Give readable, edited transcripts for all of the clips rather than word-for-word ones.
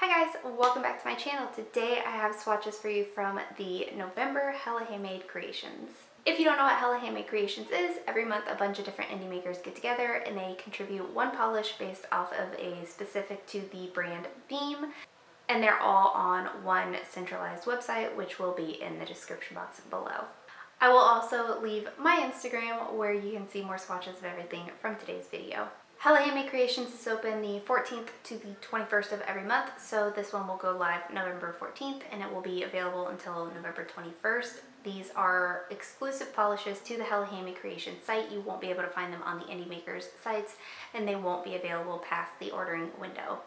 Hi guys, welcome back to my channel. Today I have swatches for you from the November Hella Handmade Creations. If you don't know what Hella Handmade Creations is, every month a bunch of different indie makers get together and they contribute one polish based off of a specific to the brand theme, and they're all on one centralized website, which will be in the description box below. I will also leave my Instagram where you can see more swatches of everything from today's video. Hella Handmade Creations is open the 14th to the 21st of every month, so this one will go live November 14th and it will be available until November 21st. These are exclusive polishes to the Hella Handmade Creations site. You won't be able to find them on the indie makers sites, and they won't be available past the ordering window.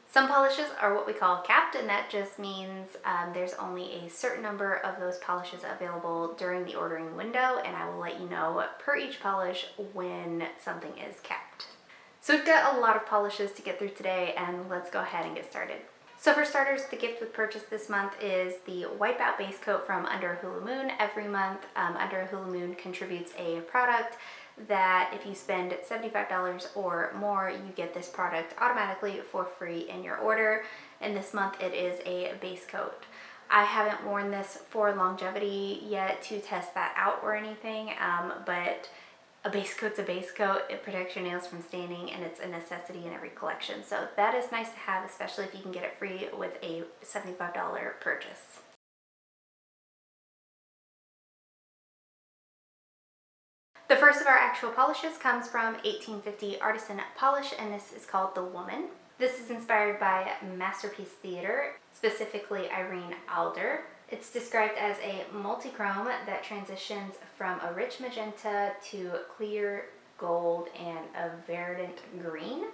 Some polishes are what we call capped, and that just means there's only a certain number of those polishes available during the ordering window, and I will let you know per each polish when something is capped. So we've got a lot of polishes to get through today, and let's go ahead and get started. So for starters, the gift with purchase this month is the Wipeout Base Coat from Under A Hula Moon. Every month, Under A Hula Moon contributes a product that if you spend $75 or more, you get this product automatically for free in your order. And this month it is a base coat. I haven't worn this for longevity yet to test that out or anything, but a base coat's a base coat. It protects your nails from staining, and it's a necessity in every collection. So that is nice to have, especially if you can get it free with a $75 purchase. The first of our actual polishes comes from 1850 Artisan Polish, and this is called The Woman. This is inspired by Masterpiece Theater, specifically Irene Alder. It's described as a multi-chrome that transitions from a rich magenta to clear gold and a verdant green.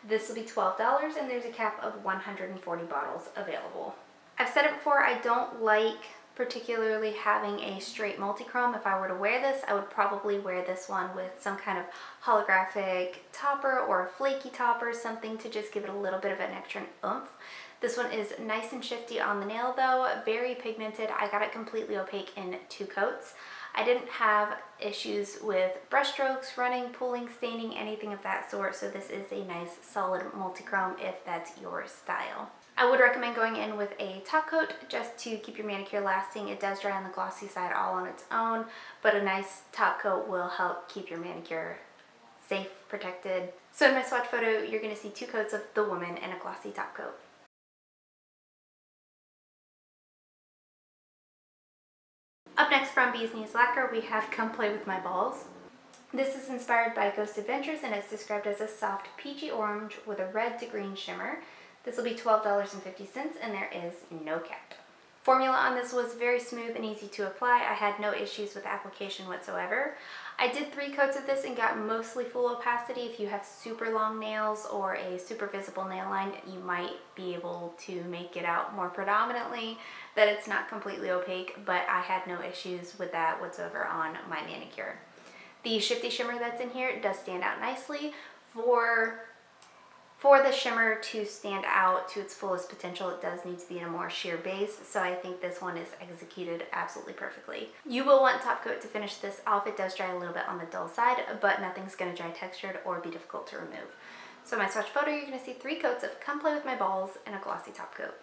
This will be $12, and there's a cap of 140 bottles available. I've said it before, I don't like particularly having a straight multi-chrome. If I were to wear this, I would probably wear this one with some kind of holographic topper or a flaky topper, something to just give it a little bit of an extra oomph. This one is nice and shifty on the nail though, very pigmented. I got it completely opaque in 2 coats. I didn't have issues with brush strokes, running, pulling, staining, anything of that sort, so this is a nice solid multi-chrome if that's your style. I would recommend going in with a top coat just to keep your manicure lasting. It does dry on the glossy side all on its own, but a nice top coat will help keep your manicure safe, protected. So in my swatch photo, you're going to see 2 coats of The Woman and a glossy top coat. Up next from Bee's Knees Lacquer, we have Come Play With My Balls. This is inspired by Ghost Adventures, and it's described as a soft peachy orange with a red to green shimmer. This will be $12.50, and there is no cap. Formula on this was very smooth and easy to apply. I had no issues with application whatsoever. I did 3 coats of this and got mostly full opacity. If you have super long nails or a super visible nail line, you might be able to make it out more predominantly that it's not completely opaque, but I had no issues with that whatsoever on my manicure. The shifty shimmer that's in here does stand out nicely. For the shimmer to stand out to its fullest potential, it does need to be in a more sheer base, so I think this one is executed absolutely perfectly. You will want top coat to finish this off. It does dry a little bit on the dull side, but nothing's going to dry textured or be difficult to remove. So my swatch photo, you're going to see 3 coats of Come Play With My Balls and a glossy top coat.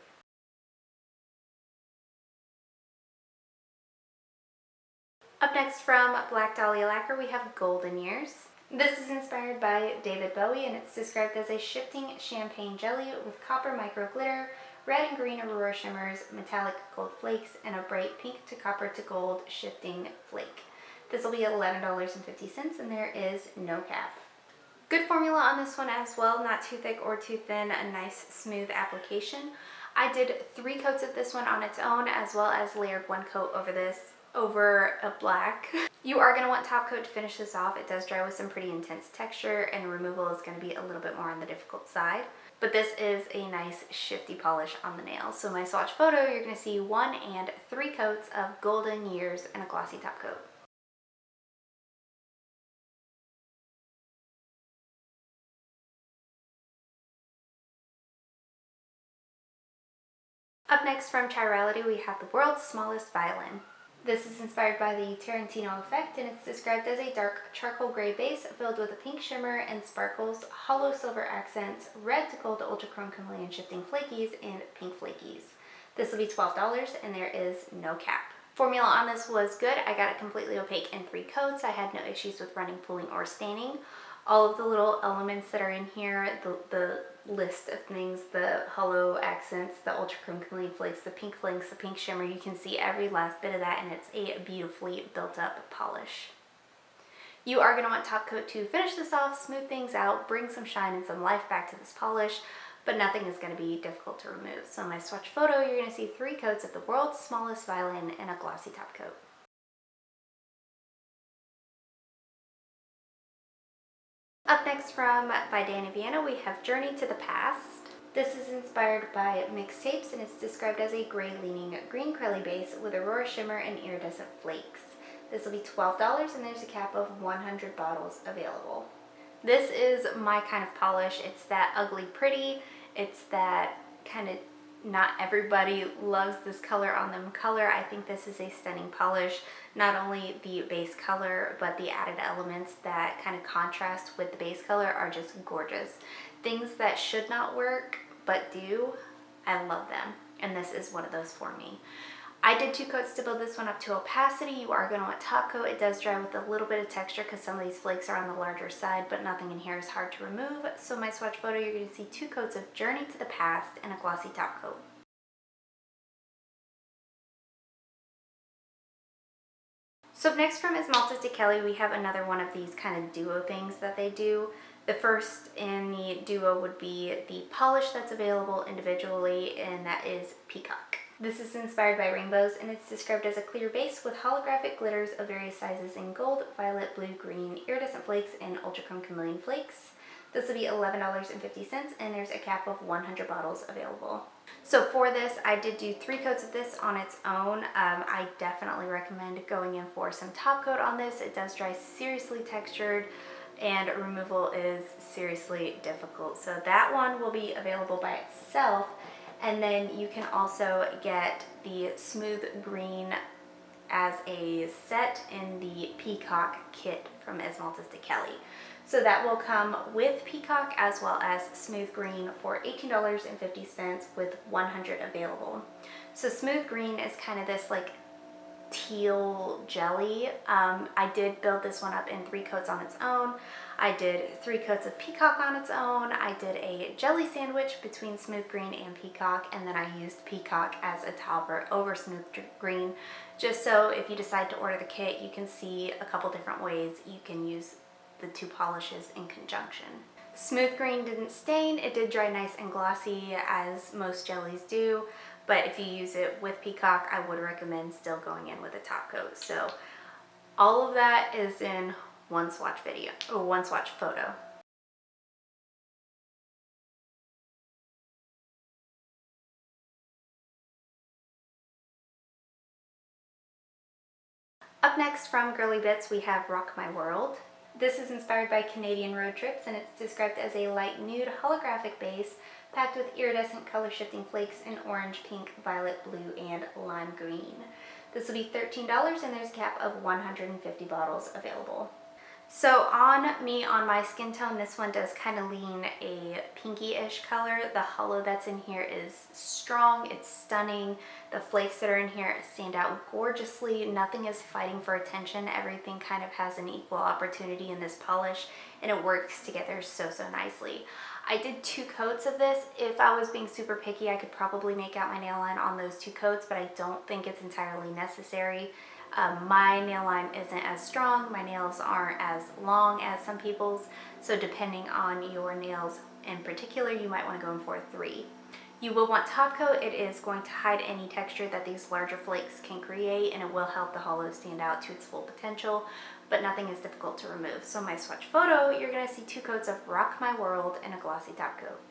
Up next from Black Dahlia Lacquer, we have Golden Years. This is inspired by David Bowie, and it's described as a shifting champagne jelly with copper micro glitter, red and green aurora shimmers, metallic gold flakes, and a bright pink to copper to gold shifting flake. This will be $11.50, and there is no cap. Good formula on this one as well, not too thick or too thin, a nice smooth application. I did 3 coats of this one on its own, as well as layered 1 coat over this over a black. You are going to want top coat to finish this off. It does dry with some pretty intense texture, and removal is going to be a little bit more on the difficult side. But this is a nice shifty polish on the nails. So my swatch photo, you're going to see 1 and 3 coats of Golden Years and a glossy top coat. Up next from Chirality, we have the world's smallest violin. This is inspired by the Tarantino effect, and it's described as a dark charcoal gray base filled with a pink shimmer and sparkles, hollow silver accents, red to gold ultra chrome chameleon shifting flakies, and pink flakies. This will be $12 and there is no cap. Formula on this was good. I got it completely opaque in 3 coats. I had no issues with running, pooling, or staining. All of the little elements that are in here, the list of things, the hollow accents, the ultra chrome chameleon flakes, the pink flakes, the pink shimmer, you can see every last bit of that, and it's a beautifully built up polish. You are going to want top coat to finish this off, smooth things out, bring some shine and some life back to this polish, but nothing is going to be difficult to remove. So in my swatch photo, you're going to see 3 coats of the world's smallest violin and a glossy top coat. Up next by Dany Vianna, we have Journey to the Past. This is inspired by mixtapes, and it's described as a gray leaning green curly base with aurora shimmer and iridescent flakes. This will be $12 and there's a cap of 100 bottles available. This is my kind of polish. It's that ugly pretty. It's that kind of not everybody loves this color on them color. I think this is a stunning polish. Not only the base color, but the added elements that kind of contrast with the base color are just gorgeous. Things that should not work, but do, I love them. And this is one of those for me. I did 2 coats to build this one up to opacity. You are going to want top coat. It does dry with a little bit of texture because some of these flakes are on the larger side, but nothing in here is hard to remove. So my swatch photo, you're going to see 2 coats of Journey to the Past and a glossy top coat. So next from Esmaltes da Kelly, we have another one of these kind of duo things that they do. The first in the duo would be the polish that's available individually, and that is Peacock. This is inspired by rainbows, and it's described as a clear base with holographic glitters of various sizes in gold, violet, blue, green, iridescent flakes, and ultra chrome chameleon flakes. This will be $11.50, and there's a cap of 100 bottles available. So for this, I did do 3 coats of this on its own. I definitely recommend going in for some top coat on this. It does dry seriously textured, and removal is seriously difficult. So that one will be available by itself. And then you can also get the smooth green as a set in the Peacock kit from Esmaltes da Kelly. So that will come with Peacock as well as smooth green for $18.50 with 100 available. So smooth green is kind of this like teal jelly. I did build this one up in 3 coats on its own. I did 3 coats of Peacock on its own. I did a jelly sandwich between smooth green and Peacock, and then I used Peacock as a topper over smooth green, just so if you decide to order the kit, you can see a couple different ways you can use the 2 polishes in conjunction. Smooth green didn't stain. It did dry nice and glossy as most jellies do, but if you use it with Peacock, I would recommend still going in with a top coat. So all of that is in one swatch video, or one swatch photo. Up next from Girly Bits, we have Rock My World. This is inspired by Canadian road trips, and it's described as a light nude holographic base packed with iridescent color shifting flakes in orange, pink, violet, blue, and lime green. This will be $13 and there's a cap of 150 bottles available. So on my skin tone, this one does kind of lean a pinky-ish color. The hollow that's in here is strong, it's stunning. The flakes that are in here stand out gorgeously. Nothing is fighting for attention. Everything kind of has an equal opportunity in this polish, and it works together so nicely. I did 2 coats of this. If I was being super picky, I could probably make out my nail line on those 2 coats, but I don't think it's entirely necessary. My nail line isn't as strong, my nails aren't as long as some people's, so depending on your nails in particular, you might want to go in for a 3. You will want top coat. It is going to hide any texture that these larger flakes can create, and it will help the hollow stand out to its full potential, but nothing is difficult to remove. So my swatch photo, you're going to see 2 coats of Rock My World and a glossy top coat.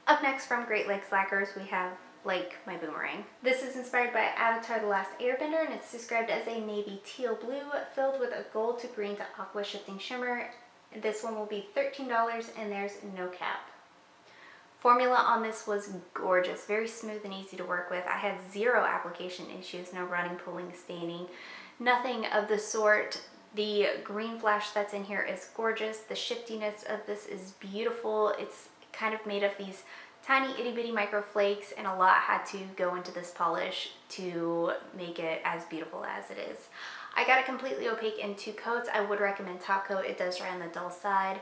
Up next from Great Lakes Lacquers, we have Like My Boomerang. This is inspired by Avatar: The Last Airbender, and it's described as a navy teal blue filled with a gold to green to aqua shifting shimmer. This one will be $13 and there's no cap. Formula on this was gorgeous, very smooth and easy to work with. I had zero application issues, no running, pulling, staining, nothing of the sort. The green flash that's in here is gorgeous. The shiftiness of this is beautiful. It's kind of made of these tiny itty bitty micro flakes, and a lot had to go into this polish to make it as beautiful as it is. I got it completely opaque in 2 coats. I would recommend top coat. It does dry on the dull side.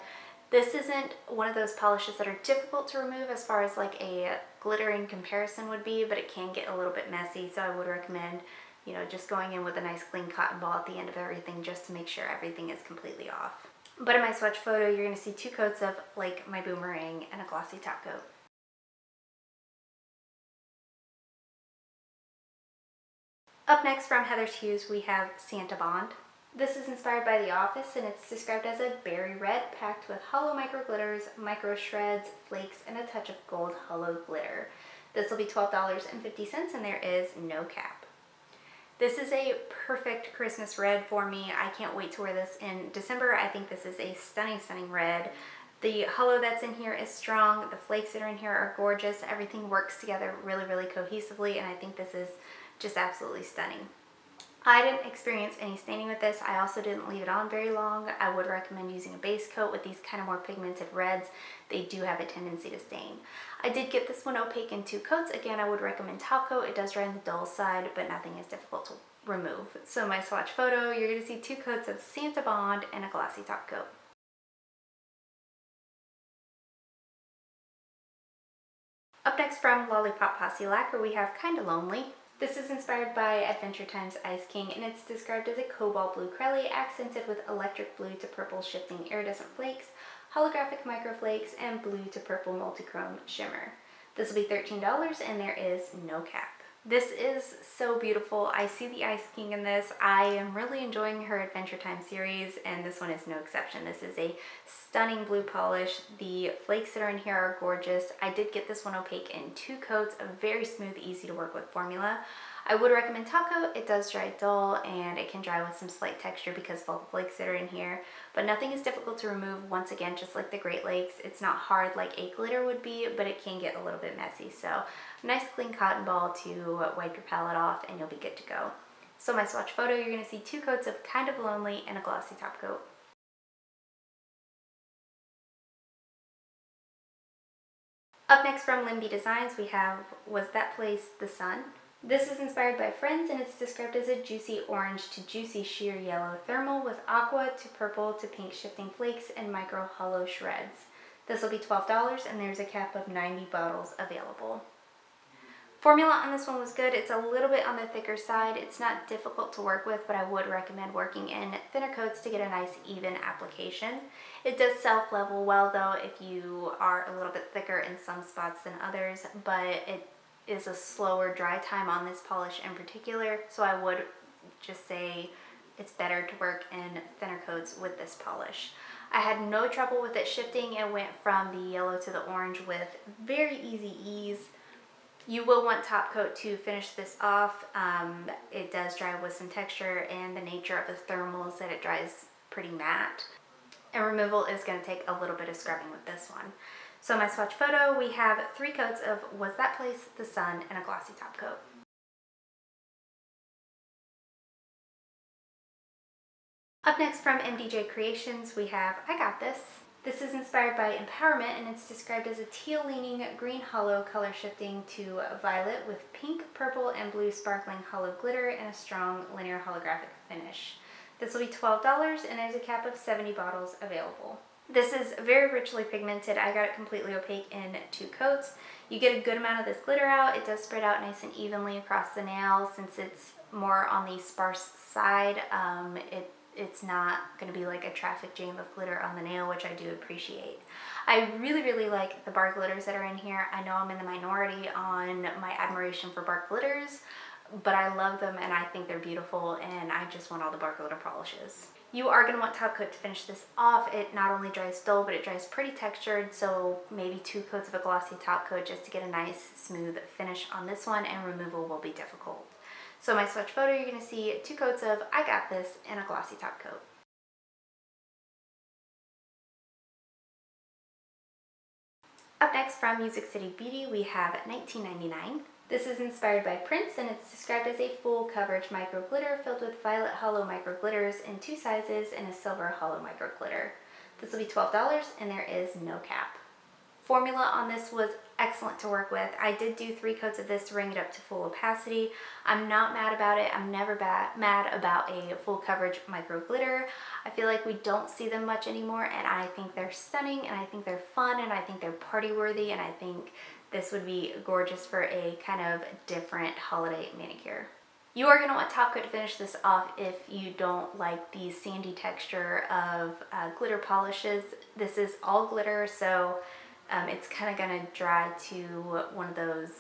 This isn't one of those polishes that are difficult to remove as far as like a glittering comparison would be, but it can get a little bit messy, so I would recommend, you know, just going in with a nice clean cotton ball at the end of everything just to make sure everything is completely off. But in my swatch photo, you're going to see 2 coats of like my Boomerang and a glossy top coat. Up next from Heather's Hues, we have Santa Bond. This is inspired by The Office, and it's described as a berry red packed with hollow micro glitters, micro shreds, flakes, and a touch of gold hollow glitter. This will be $12.50, and there is no cap. This is a perfect Christmas red for me. I can't wait to wear this in December. I think this is a stunning, stunning red. The hollow that's in here is strong. The flakes that are in here are gorgeous. Everything works together really, really cohesively, and I think this is just absolutely stunning. I didn't experience any staining with this. I also didn't leave it on very long. I would recommend using a base coat with these kind of more pigmented reds. They do have a tendency to stain. I did get this one opaque in 2 coats. Again, I would recommend top coat. It does dry on the dull side, but nothing is difficult to remove. So my swatch photo, you're going to see 2 coats of Santa Bond and a glossy top coat. Up next from Lollipop Posse Lacquer, we have Kinda Lonely. This is inspired by Adventure Time's Ice King, and it's described as a cobalt blue Crelly accented with electric blue to purple shifting iridescent flakes, holographic microflakes, and blue to purple multichrome shimmer. This will be $13, and there is no cap. This is so beautiful. I see the Ice King in this. I am really enjoying her Adventure Time series, and this one is no exception. This is a stunning blue polish. The flakes that are in here are gorgeous. I did get this one opaque in 2 coats, a very smooth, easy to work with formula. I would recommend top coat. It does dry dull, and it can dry with some slight texture because of all the flakes that are in here, but nothing is difficult to remove. Once again, just like the Great Lakes, it's not hard like a glitter would be, but it can get a little bit messy. So nice clean cotton ball to wipe your palette off, and you'll be good to go. So my swatch photo, you're going to see 2 coats of Kind of Lonely and a glossy top coat. Up next from LynB Designs, we have Was That Place the Sun? This is inspired by Friends, and it's described as a juicy orange to juicy sheer yellow thermal with aqua to purple to pink shifting flakes and micro hollow shreds. This will be $12, and there's a cap of 90 bottles available. Formula on this one was good. It's a little bit on the thicker side. It's not difficult to work with, but I would recommend working in thinner coats to get a nice even application. It does self-level well though if you are a little bit thicker in some spots than others, but it is a slower dry time on this polish in particular, so I would just say it's better to work in thinner coats with this polish. I had no trouble with it shifting. It went from the yellow to the orange with very easy ease. You will want top coat to finish this off. It does dry with some texture, and the nature of the thermal is that it dries pretty matte. And removal is going to take a little bit of scrubbing with this one. So my swatch photo, we have 3 coats of Was That Place the Sun and a glossy top coat. Up next from MDJ Creations, we have I Got This. This is inspired by Empowerment, and it's described as a teal-leaning green hollow color shifting to violet with pink, purple, and blue sparkling hollow glitter and a strong linear holographic finish. This will be $12, and there's a cap of 70 bottles available. This is very richly pigmented. I got it completely opaque in 2 coats. You get a good amount of this glitter out. It does spread out nice and evenly across the nail. Since it's more on the sparse side, it's not going to be like a traffic jam of glitter on the nail, which I do appreciate. I really, really like the bar glitters that are in here. I know I'm in the minority on my admiration for bar glitters, but I love them and I think they're beautiful, and I just want all the bar glitter polishes. You are going to want top coat to finish this off. It not only dries dull, but it dries pretty textured, so maybe 2 coats of a glossy top coat just to get a nice smooth finish on this one, and removal will be difficult. So my swatch photo, you're going to see 2 coats of I Got This and a glossy top coat. Up next from Music City Beauty, we have 1999. This is inspired by Prince, and it's described as a full coverage micro glitter filled with violet hollow micro glitters in 2 sizes and a silver hollow micro glitter. This will be $12 and there is no cap. Formula on this was excellent to work with. I did do 3 coats of this to bring it up to full opacity. I'm not mad about it. I'm never mad about a full coverage micro glitter. I feel like we don't see them much anymore, and I think they're stunning, and I think they're fun, and I think they're party worthy, and I think this would be gorgeous for a kind of different holiday manicure. You are going to want top coat to finish this off if you don't like the sandy texture of glitter polishes. This is all glitter, so it's kind of going to dry to one of those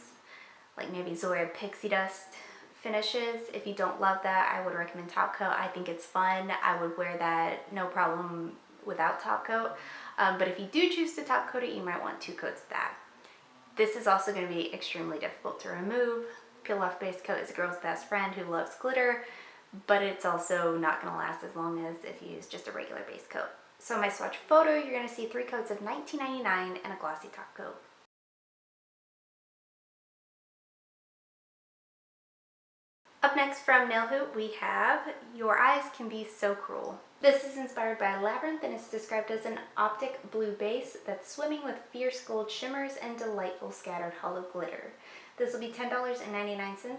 like maybe Zoya pixie dust finishes. If you don't love that, I would recommend top coat. I think it's fun. I would wear that no problem without top coat. But if you do choose to top coat it, you might want 2 coats of that. This is also going to be extremely difficult to remove. Peel off base coat is a girl's best friend who loves glitter, but it's also not going to last as long as if you use just a regular base coat. So in my swatch photo, you're going to see 3 coats of 1999 and a glossy top coat. Up next from Nail Hoot, we have Your Eyes Can Be So Cruel. This is inspired by Labyrinth, and it's described as an optic blue base that's swimming with fierce gold shimmers and delightful scattered hollow glitter. This will be $10.99,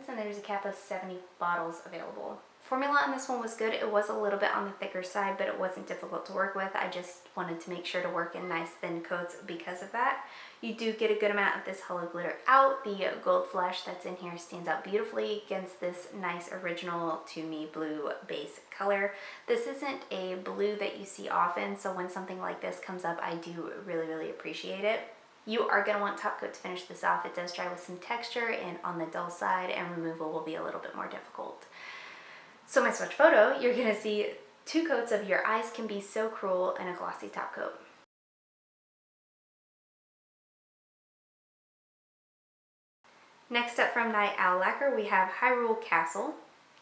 and there's a cap of 70 bottles available. Formula on this one was good. It was a little bit on the thicker side, but it wasn't difficult to work with. I just wanted to make sure to work in nice thin coats because of that. You do get a good amount of this hollow glitter out. The gold flesh that's in here stands out beautifully against this nice original, to me, blue base color. This isn't a blue that you see often, so when something like this comes up, I do really appreciate it. You are going to want top coat to finish this off. It does dry with some texture and on the dull side, and removal will be a little bit more difficult. So my swatch photo, you're going to see 2 coats of Your Eyes Can Be So Cruel and a glossy top coat. Next up from Eyed Lacquer, we have Hyrule Castle.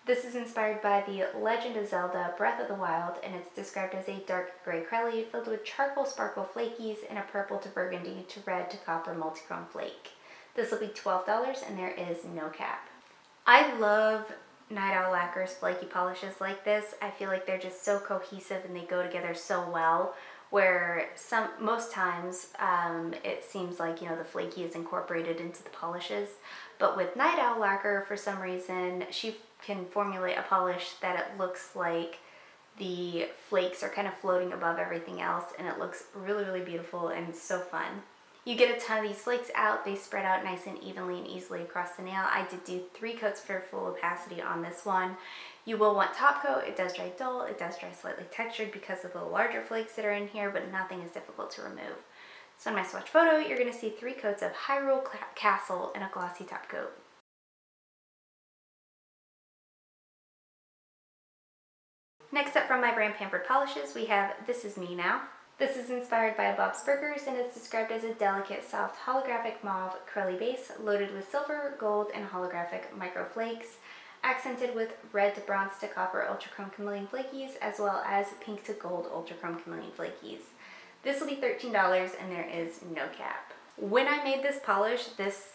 This is inspired by the Legend of Zelda Breath of the Wild, and it's described as a dark gray crelly filled with charcoal sparkle flakies and a purple to burgundy to red to copper multichrome flake. This will be $12 and there is no cap. I love Eyed Lacquer's flaky polishes like this. I feel like they're just so cohesive and they go together so well, where most times it seems like, you know, the flaky is incorporated into the polishes, but with Eyed Lacquer, for some reason, she can formulate a polish that it looks like the flakes are kind of floating above everything else, and it looks really beautiful and so fun. You get a ton of these flakes out. They spread out nice and evenly and easily across the nail. I did do 3 coats for full opacity on this one. You will want top coat. It does dry dull. It does dry slightly textured because of the larger flakes that are in here, but nothing is difficult to remove. So in my swatch photo, you're going to see 3 coats of Hyrule Castle and a glossy top coat. Next up from my brand Pampered Polishes, we have This Is Me Now. This is inspired by Bob's Burgers, and it's described as a delicate, soft, holographic mauve curly base loaded with silver, gold, and holographic micro flakes, accented with red to bronze to copper ultra chrome chameleon flakies, as well as pink to gold ultra chrome chameleon flakies. This will be $13 and there is no cap. When I made this polish, this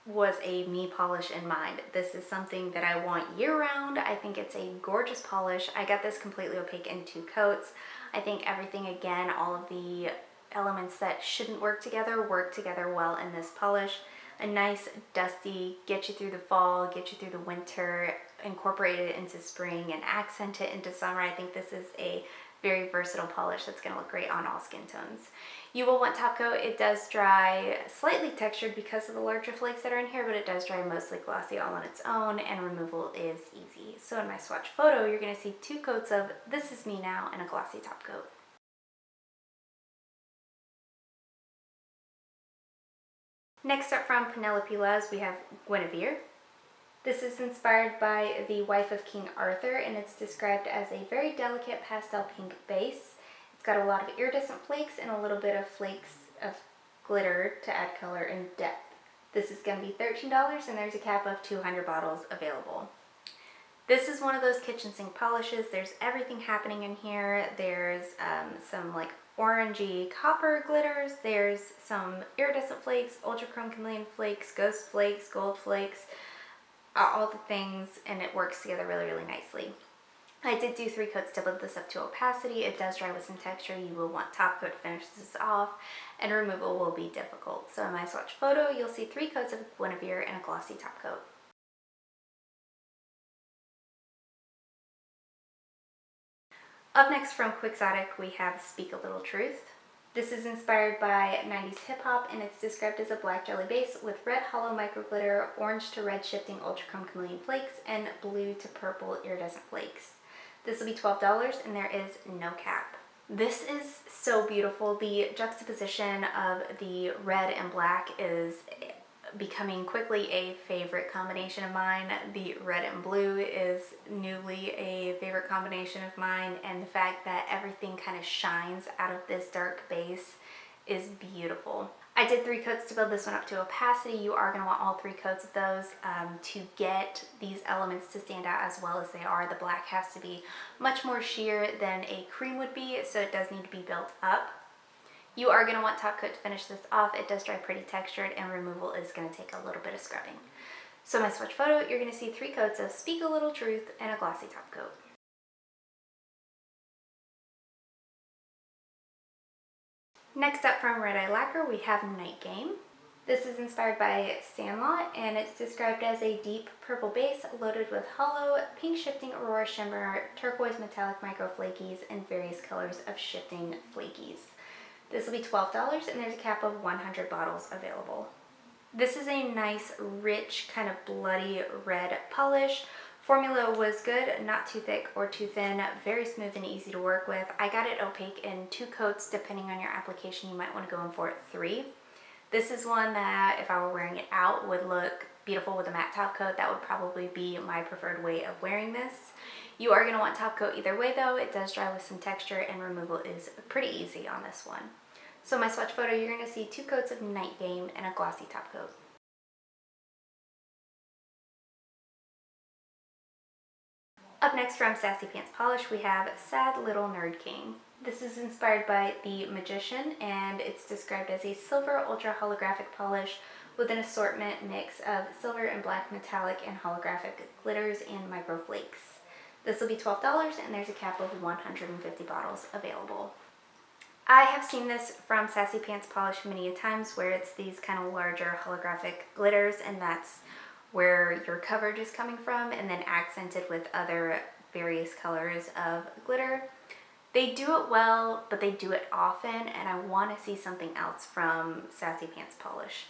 was a me polish in mind. This is something that I want year round. I think it's a gorgeous polish. I got this completely opaque in 2 coats. I think everything, again, all of the elements that shouldn't work together well in this polish. A nice, dusty, get you through the fall, get you through the winter, incorporate it into spring, and accent it into summer. I think this is a very versatile polish that's going to look great on all skin tones. You will want top coat. It does dry slightly textured because of the larger flakes that are in here, but it does dry mostly glossy all on its own, and removal is easy. So in my swatch photo, you're going to see 2 coats of This Is Me Now and a glossy top coat. Next up from Penelope Luz, we have Guinevere. This is inspired by the wife of King Arthur, and it's described as a very delicate pastel pink base. It's got a lot of iridescent flakes and a little bit of flakes of glitter to add color and depth. This is going to be $13 and there's a cap of 200 bottles available. This is one of those kitchen sink polishes. There's everything happening in here. There's some like orangey copper glitters. There's some iridescent flakes, ultra chrome chameleon flakes, ghost flakes, gold flakes, all the things, and it works together really, really nicely. I did do 3 coats to build this up to opacity. It does dry with some texture. You will want top coat to finish this off, and removal will be difficult. So in my swatch photo, you'll see 3 coats of Guinevere and a glossy top coat. Up next from Quixotic, we have Speak a Little Truth. This is inspired by 90s hip hop, and it's described as a black jelly base with red hollow micro glitter, orange to red shifting ultra chrome chameleon flakes, and blue to purple iridescent flakes. This will be $12, and there is no cap. This is so beautiful. The juxtaposition of the red and black is becoming quickly a favorite combination of mine. The red and blue is newly a favorite combination of mine, and the fact that everything kind of shines out of this dark base is beautiful. I did 3 coats to build this one up to opacity. You are going to want all 3 coats of those to get these elements to stand out as well as they are. The black has to be much more sheer than a cream would be, so it does need to be built up. You are going to want top coat to finish this off. It does dry pretty textured, and removal is going to take a little bit of scrubbing. So my swatch photo, you're going to see 3 coats of Speak a Little Truth and a glossy top coat. Next up from Eyed Lacquer, we have Night Game. This is inspired by Sandlot, and it's described as a deep purple base loaded with hollow, pink shifting aurora shimmer, turquoise metallic micro flakies, and various colors of shifting flakies. This will be $12, and there's a cap of 100 bottles available. This is a nice, rich, kind of bloody red polish. Formula was good, not too thick or too thin, very smooth and easy to work with. I got it opaque in 2 coats. Depending on your application, you might want to go in for 3. This is one that, if I were wearing it out, would look beautiful with a matte top coat. That would probably be my preferred way of wearing this. You are going to want top coat either way though. It does dry with some texture, and removal is pretty easy on this one. So my swatch photo, you're going to see 2 coats of Night Game and a glossy top coat. Up next from Sassy Polish, we have Sad Little Nerd King. This is inspired by The Magician, and it's described as a silver ultra holographic polish with an assortment mix of silver and black metallic and holographic glitters and micro flakes. This will be $12, and there's a cap of 150 bottles available. I have seen this from Sassy Polish many a times, where it's these kind of larger holographic glitters, and that's where your coverage is coming from, and then accented with other various colors of glitter. They do it well, but they do it often, and I want to see something else from Sassy Polish.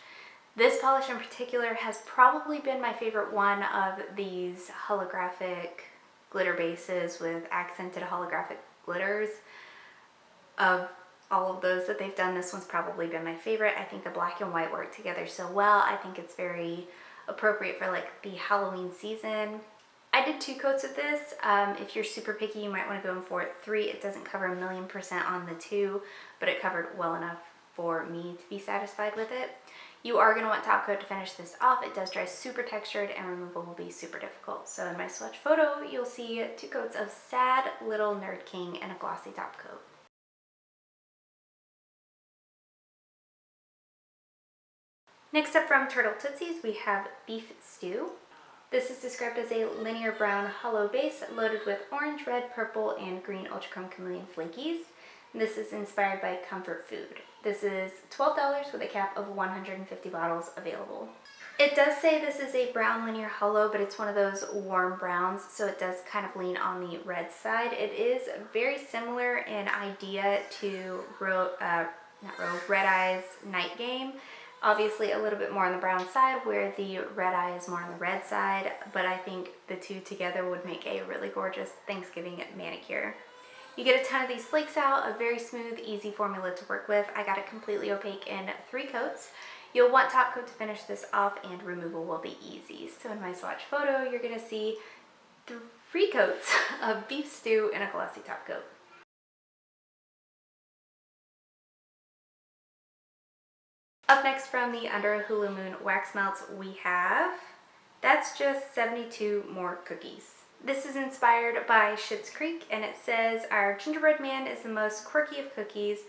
This polish in particular has probably been my favorite one of these holographic glitter bases with accented holographic glitters. Of all of those that they've done, this one's probably been my favorite. I think the black and white work together so well. I think it's very appropriate for like the Halloween season. I did 2 coats of this. If you're super picky, you might want to go in for 3. It doesn't cover 1,000,000% on the 2, but it covered well enough for me to be satisfied with it. You are going to want top coat to finish this off. It does dry super textured, and removal will be super difficult. So in my swatch photo, you'll see 2 coats of Sad Little Nerd King and a glossy top coat. Next up from Turtle Tootsies, we have Beef Stew. This is described as a linear brown hollow base loaded with orange, red, purple, and green ultra chrome chameleon flakies. This is inspired by comfort food. This is $12 with a cap of 150 bottles available. It does say this is a brown linear hollow, but it's one of those warm browns, so it does kind of lean on the red side. It is very similar in idea to Red Eye's Night Game. Obviously a little bit more on the brown side, where the Red Eye is more on the red side, but I think the 2 together would make a really gorgeous Thanksgiving manicure. You get a ton of these flakes out, a very smooth, easy formula to work with. I got it completely opaque in 3 coats. You'll want top coat to finish this off, and removal will be easy. So in my swatch photo, you're going to see 3 coats of Beef Stew and a glossy top coat. Up next from the Under a Hula Moon wax melts, we have That's Just 72 More Cookies. This is inspired by Schitt's Creek, and it says, "Our gingerbread man is the most quirky of cookies.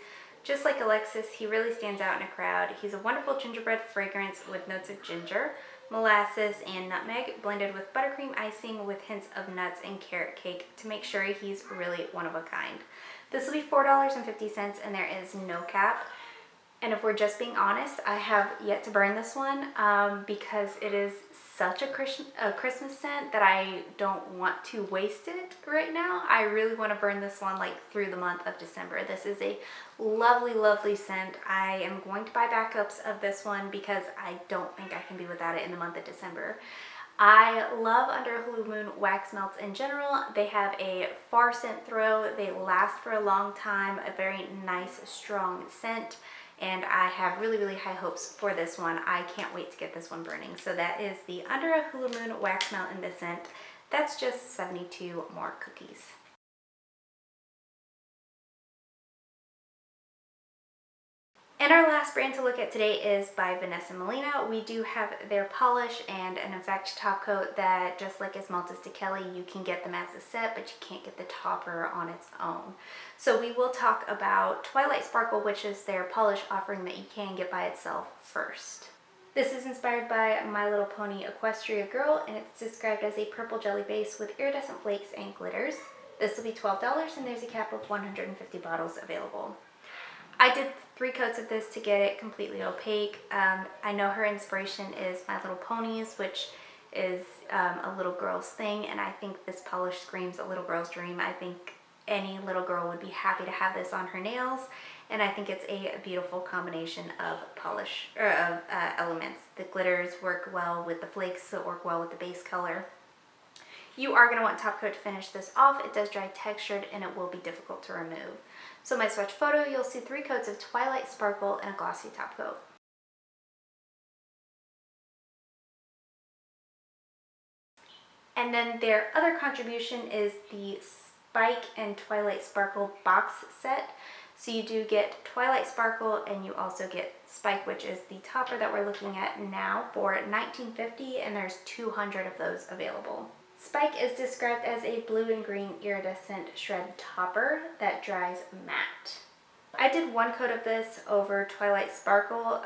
Just like Alexis, he really stands out in a crowd. He's a wonderful gingerbread fragrance with notes of ginger, molasses, and nutmeg, blended with buttercream icing with hints of nuts and carrot cake to make sure he's really one of a kind." This will be $4.50, and there is no cap. And if we're just being honest, I have yet to burn this one because it is such a Christmas scent that I don't want to waste it right now. I really want to burn this one like through the month of December. This is a lovely, lovely scent. I am going to buy backups of this one because I don't think I can be without it in the month of December. I love Under a Hula Moon wax melts in general. They have a far scent throw. They last for a long time, a very nice, strong scent. And I have really, really high hopes for this one. I can't wait to get this one burning. So that is the Under a Hula Moon wax melt in this scent. That's just 72 more cookies. And our last brand to look at today is by Vanessa Molina. We do have their polish and an effect top coat that, just like Esmaltes da Kelly, you can get them as a set, but you can't get the topper on its own. So we will talk about Twilight Sparkle, which is their polish offering that you can get by itself first. This is inspired by My Little Pony Equestria Girl, and it's described as a purple jelly base with iridescent flakes and glitters. This will be $12, and there's a cap of 150 bottles available. I did 3 coats of this to get it completely opaque. I know her inspiration is My Little Ponies, which is a little girl's thing, and I think this polish screams a little girl's dream. I think any little girl would be happy to have this on her nails, and I think it's a beautiful combination of polish or of elements. The glitters work well with the flakes, so work well with the base color. You are going to want top coat to finish this off. It does dry textured and it will be difficult to remove. So my swatch photo, you'll see 3 coats of Twilight Sparkle and a glossy top coat. And then their other contribution is the Spike and Twilight Sparkle box set. So you do get Twilight Sparkle and you also get Spike, which is the topper that we're looking at now, for $19.50, and there's 200 of those available. Spike is described as a blue and green iridescent shred topper that dries matte. I did 1 coat of this over Twilight Sparkle,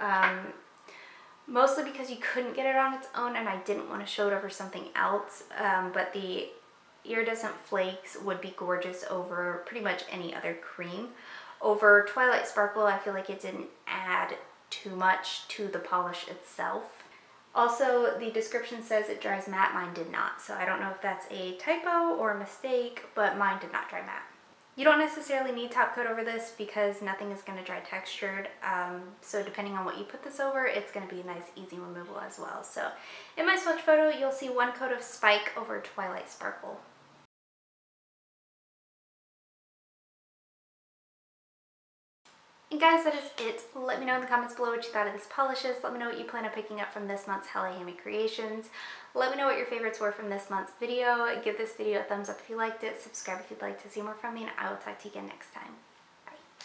mostly because you couldn't get it on its own and I didn't want to show it over something else, but the iridescent flakes would be gorgeous over pretty much any other cream. Over Twilight Sparkle, I feel like it didn't add too much to the polish itself. Also, the description says it dries matte. Mine did not, so I don't know if that's a typo or a mistake, but mine did not dry matte. You don't necessarily need top coat over this because nothing is going to dry textured, so depending on what you put this over, it's going to be a nice easy removal as well. So in my swatch photo, you'll see 1 coat of Spike over Twilight Sparkle. And guys, that is it. Let me know in the comments below what you thought of these polishes. Let me know what you plan on picking up from this month's Hella Handmade Creations. Let me know what your favorites were from this month's video. Give this video a thumbs up if you liked it. Subscribe if you'd like to see more from me, and I will talk to you again next time.